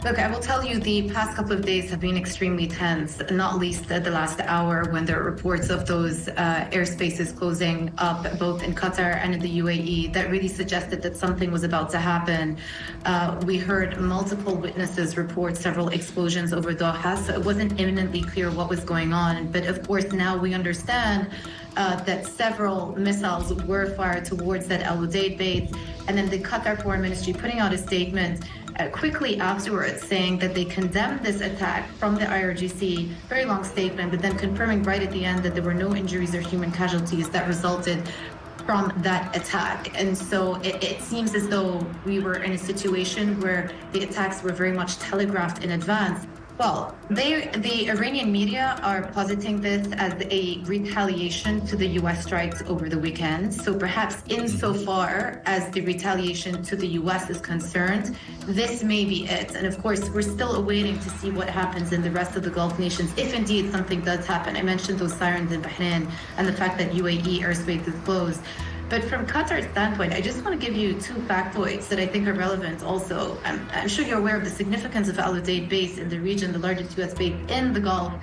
Look, I will tell you the past couple of days have been extremely tense, not least the last hour when there are reports of those airspaces closing up both in Qatar and in the UAE that really suggested that something was about to happen. We heard multiple witnesses report several explosions over Doha, so it wasn't imminently clear what was going on. But of course, now we understand that several missiles were fired towards that Al Udeid base, and then the Qatar Foreign Ministry putting out a statement quickly afterwards saying that they condemned this attack from the IRGC, very long statement, but then confirming right at the end that there were no injuries or human casualties that resulted from that attack. And so it seems as though we were in a situation where the attacks were very much telegraphed in advance. Well, the Iranian media are positing this as a retaliation to the U.S. strikes over the weekend. So perhaps insofar as the retaliation to the U.S. is concerned, this may be it. And of course, we're still awaiting to see what happens in the rest of the Gulf nations, if indeed something does happen. I mentioned those sirens in Bahrain and the fact that UAE airspace is closed. But from Qatar's standpoint, I just want to give you two factoids that I think are relevant also. I'm sure you're aware of the significance of Al Udeid base in the region, the largest U.S. base in the Gulf.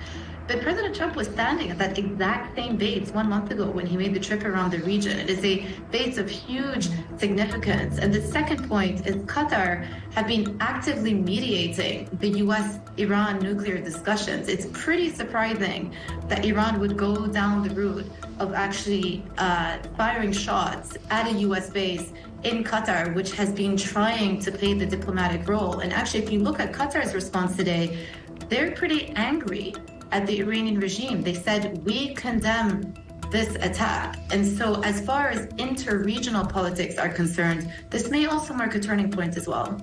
But President Trump was standing at that exact same base 1 month ago when he made the trip around the region. It is a base of huge significance. And the second point is Qatar have been actively mediating the U.S.-Iran nuclear discussions. It's pretty surprising that Iran would go down the route of actually firing shots at a U.S. base in Qatar, which has been trying to play the diplomatic role. And actually, if you look at Qatar's response today, they're pretty angry at the Iranian regime. They said, we condemn this attack. And so as far as inter-regional politics are concerned, this may also mark a turning point as well.